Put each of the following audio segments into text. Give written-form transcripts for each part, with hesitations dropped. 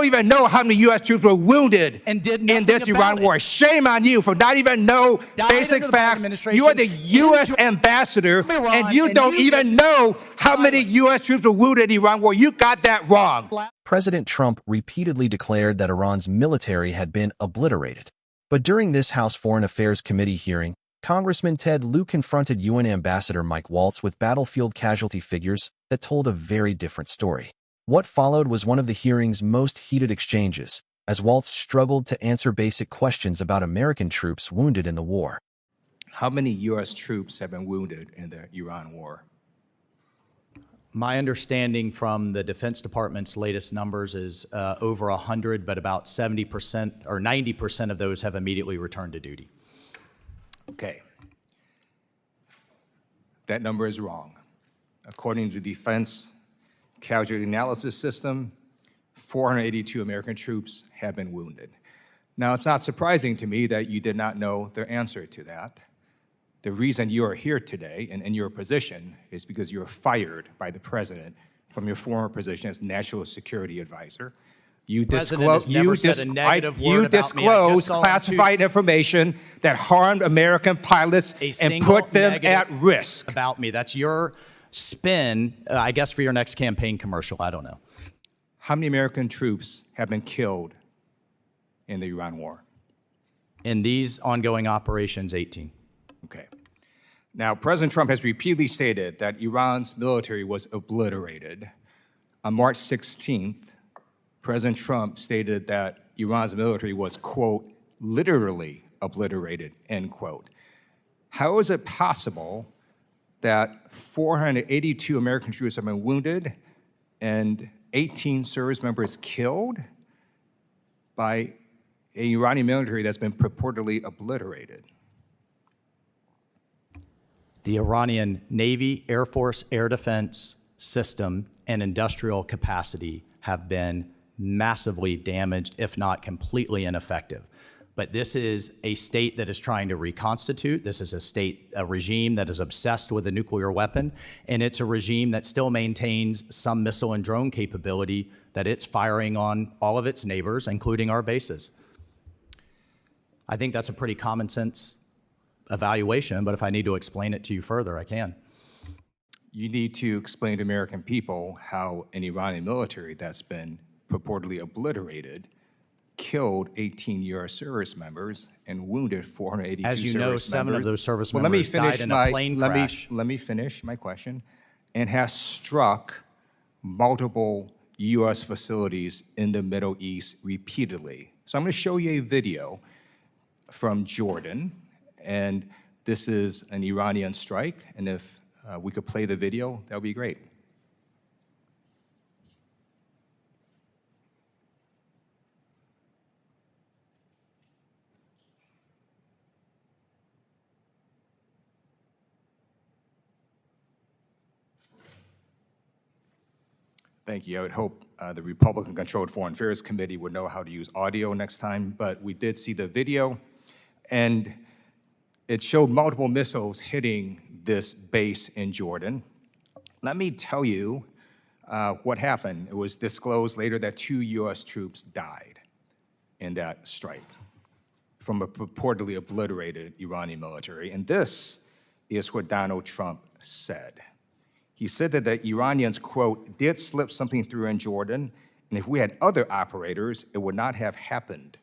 don't even know how many U.S. troops were wounded in this Iran war. Shame on you for not even know basic facts. You are the U.S. ambassador, and you don't even know how many U.S. troops were wounded in the Iran war. You got that wrong. President Trump repeatedly declared that Iran's military had been obliterated. But during this House Foreign Affairs Committee hearing, Congressman Ted Lieu confronted UN Ambassador Mike Waltz with battlefield casualty figures that told a very different story. What followed was one of the hearing's most heated exchanges, as Waltz struggled to answer basic questions about American troops wounded in the war. How many U.S. troops have been wounded in the Iran war? My understanding from the Defense Department's latest numbers is over 100, but about 70% or 90% of those have immediately returned to duty. Okay. That number is wrong. According to the Defense Casualty Analysis System, 482 American troops have been wounded. Now, it's not surprising to me that you did not know the answer to that. The reason you are here today and in your position is because you were fired by the president from your former position as National Security Advisor. You disclosed classified information that harmed American pilots and put them at risk. About me. That's your spin, I guess, for your next campaign commercial. I don't know. How many American troops have been killed in the Iran war? In these ongoing operations, 18. Okay. Now, President Trump has repeatedly stated that Iran's military was obliterated. On March 16th, President Trump stated that Iran's military was, quote, literally obliterated, end quote. How is it possible that 482 American troops have been wounded and 18 service members killed by an Iranian military that's been purportedly obliterated? The Iranian Navy, Air Force, air defense system, and industrial capacity have been massively damaged, if not completely ineffective. But this is a state that is trying to reconstitute. This is a regime that is obsessed with a nuclear weapon, and it's a regime that still maintains some missile and drone capability that it's firing on all of its neighbors, including our bases. I think that's a pretty common sense evaluation, but if I need to explain it to you further, I can. You need to explain to American people how an Iranian military that's been purportedly obliterated killed 18 U.S. service members and wounded 482 service members. As you know, 7 of those service members died in a plane crash. Let me finish my question. And has struck multiple U.S. facilities in the Middle East repeatedly. So I'm going to show you a video from Jordan, and this is an Iranian strike, and if we could play the video, that would be great. Thank you. I would hope the Republican-controlled Foreign Affairs Committee would know how to use audio next time, but we did see the video, and it showed multiple missiles hitting this base in Jordan. Let me tell you what happened. It was disclosed later that 2 U.S. troops died in that strike from a purportedly obliterated Iranian military, and this is what Donald Trump said. He said that the Iranians, quote, did slip something through in Jordan, and if we had other operators, it would not have happened.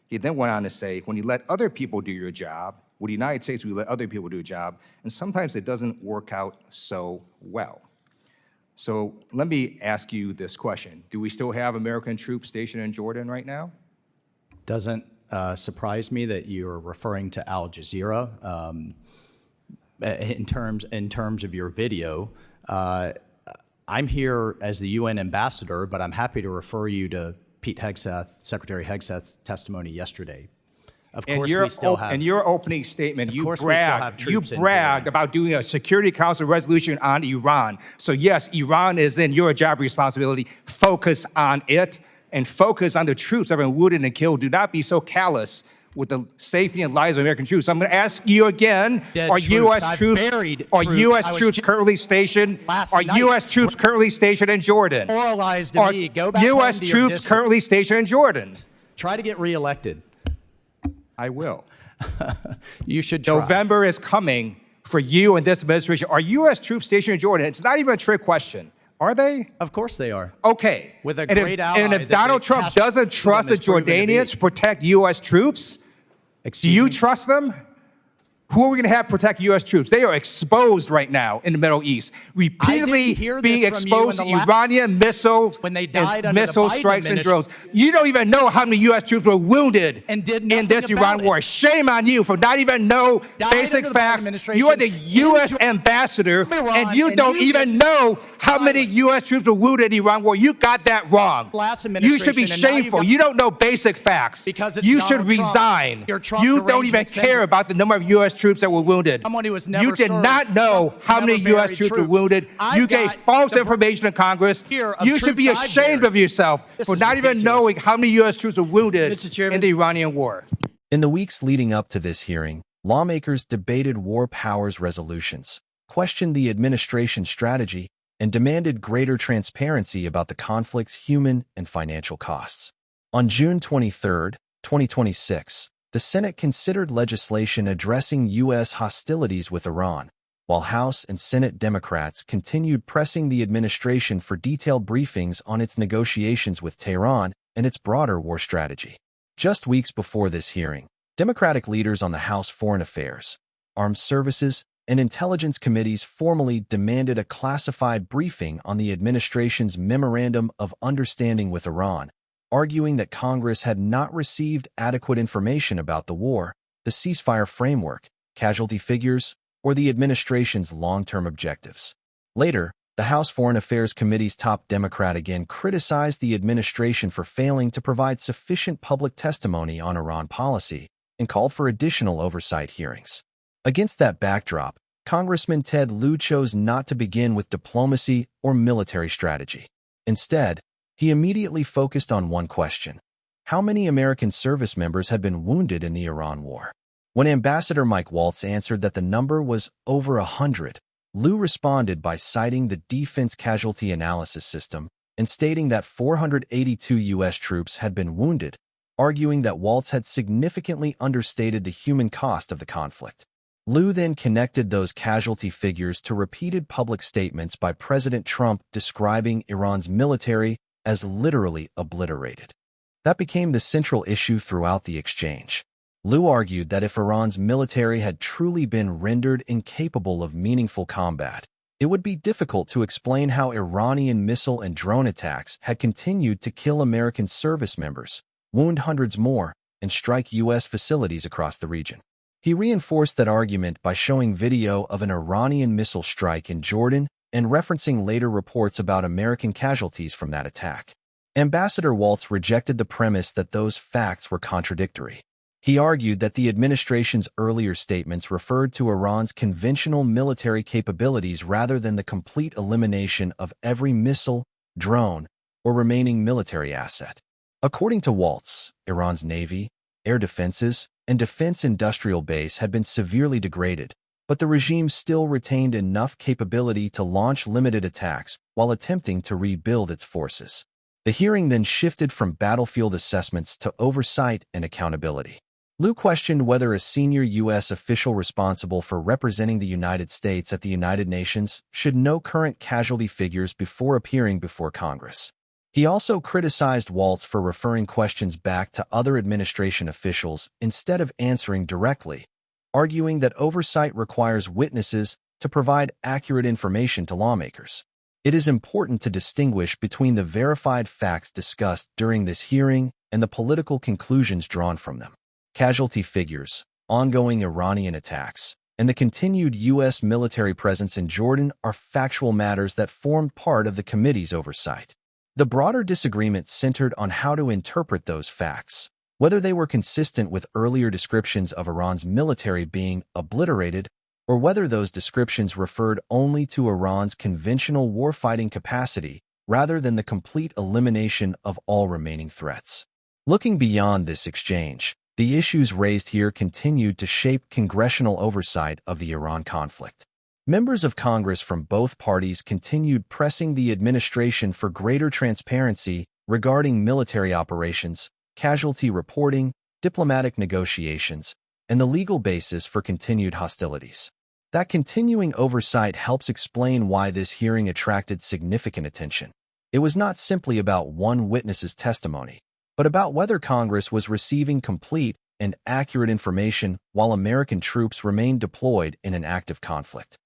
He then went on to say, when you let other people do your job, with the United States, we let other people do a job, and sometimes it doesn't work out so well. So let me ask you this question. Do we still have American troops stationed in Jordan right now? Doesn't surprise me that you're referring to Al Jazeera. In terms of your video, I'm here as the UN ambassador, but I'm happy to refer you to Pete Hegseth, Secretary Hegseth's testimony yesterday. Of course, we still have. In your opening statement, you bragged about doing a Security Council resolution on Iran. So yes, Iran is in your job responsibility. Focus on it and focus on the troops that have been wounded and killed. Do not be so callous with the safety and lives of American troops. I'm going to ask you again, Dead are troops. U.S. I've troops, buried are troops. U.S. I was troops just currently stationed, last are night. U.S. troops currently stationed in Jordan? Moralized to Are me. Go back U.S. home to your troops district. currently stationed in Jordan? Try to get reelected. I will. You should try. November is coming for you and this administration. Are U.S. troops stationed in Jordan? It's not even a trick question. Are they? Of course they are. Okay. With a And great ally and if that Donald they Trump passed doesn't to trust them the is proven to be. Jordanians to protect U.S. troops, do Excuse you me? trust them? Who are we going to have protect U.S. troops? They are exposed right now in the Middle East, repeatedly hear being this from you exposed to in the last- Iranian missiles When they and died under the missile Biden strikes and drones. administration. You don't even know how many U.S. troops were wounded And did in nothing this about Iran it. war. Shame on you for not even know Died basic under the Biden facts. administration. You are the U.S. In ambassador, Iran, and you and don't you even did know how many silence. U.S. troops were wounded in the Iran war. You got that wrong. Last You should be administration, and now you've shameful. got- You don't know basic facts. Because it's you Donald should Trump. resign. Your Trump You don't even derangement care syndrome. about the number of U.S. troops that were wounded. Someone who has never You did served. not know Trump how many never U.S. buried troops were troops. wounded. I You gave got false the information to Congress. here of You should be troops I've ashamed buried. of yourself This for is not even ridiculous. knowing how many U.S. troops were wounded Mr. Chairman. in the Iranian war. In the weeks leading up to this hearing, lawmakers debated war powers resolutions, questioned the administration's strategy, and demanded greater transparency about the conflict's human and financial costs. On June 23, 2026, the Senate considered legislation addressing U.S. hostilities with Iran, while House and Senate Democrats continued pressing the administration for detailed briefings on its negotiations with Tehran and its broader war strategy. Just weeks before this hearing, Democratic leaders on the House Foreign Affairs, Armed Services, and Intelligence Committees formally demanded a classified briefing on the administration's Memorandum of Understanding with Iran, arguing that Congress had not received adequate information about the war, the ceasefire framework, casualty figures, or the administration's long-term objectives. Later, the House Foreign Affairs Committee's top Democrat again criticized the administration for failing to provide sufficient public testimony on Iran policy and called for additional oversight hearings. Against that backdrop, Congressman Ted Lieu chose not to begin with diplomacy or military strategy. Instead, he immediately focused on one question: how many American service members had been wounded in the Iran war? When Ambassador Mike Waltz answered that the number was over 100, Lieu responded by citing the Defense Casualty Analysis System and stating that 482 U.S. troops had been wounded, arguing that Waltz had significantly understated the human cost of the conflict. Lieu then connected those casualty figures to repeated public statements by President Trump describing Iran's military as literally obliterated. That became the central issue throughout the exchange. Lieu argued that if Iran's military had truly been rendered incapable of meaningful combat, it would be difficult to explain how Iranian missile and drone attacks had continued to kill American service members, wound hundreds more, and strike U.S. facilities across the region. He reinforced that argument by showing video of an Iranian missile strike in Jordan and referencing later reports about American casualties from that attack. Ambassador Waltz rejected the premise that those facts were contradictory. He argued that the administration's earlier statements referred to Iran's conventional military capabilities rather than the complete elimination of every missile, drone, or remaining military asset. According to Waltz, Iran's navy, air defenses, and defense industrial base had been severely degraded, but the regime still retained enough capability to launch limited attacks while attempting to rebuild its forces. The hearing then shifted from battlefield assessments to oversight and accountability. Lieu questioned whether a senior U.S. official responsible for representing the United States at the United Nations should know current casualty figures before appearing before Congress. He also criticized Waltz for referring questions back to other administration officials instead of answering directly, arguing that oversight requires witnesses to provide accurate information to lawmakers. It is important to distinguish between the verified facts discussed during this hearing and the political conclusions drawn from them. Casualty figures, ongoing Iranian attacks, and the continued U.S. military presence in Jordan are factual matters that formed part of the committee's oversight. The broader disagreement centered on how to interpret those facts, whether they were consistent with earlier descriptions of Iran's military being obliterated, or whether those descriptions referred only to Iran's conventional warfighting capacity rather than the complete elimination of all remaining threats. Looking beyond this exchange, The issues raised here continued to shape congressional oversight of the Iran conflict. Members of Congress from both parties continued pressing the administration for greater transparency regarding military operations, casualty reporting, diplomatic negotiations, and the legal basis for continued hostilities. That continuing oversight helps explain why this hearing attracted significant attention. It was not simply about one witness's testimony, but about whether Congress was receiving complete and accurate information while American troops remained deployed in an active conflict.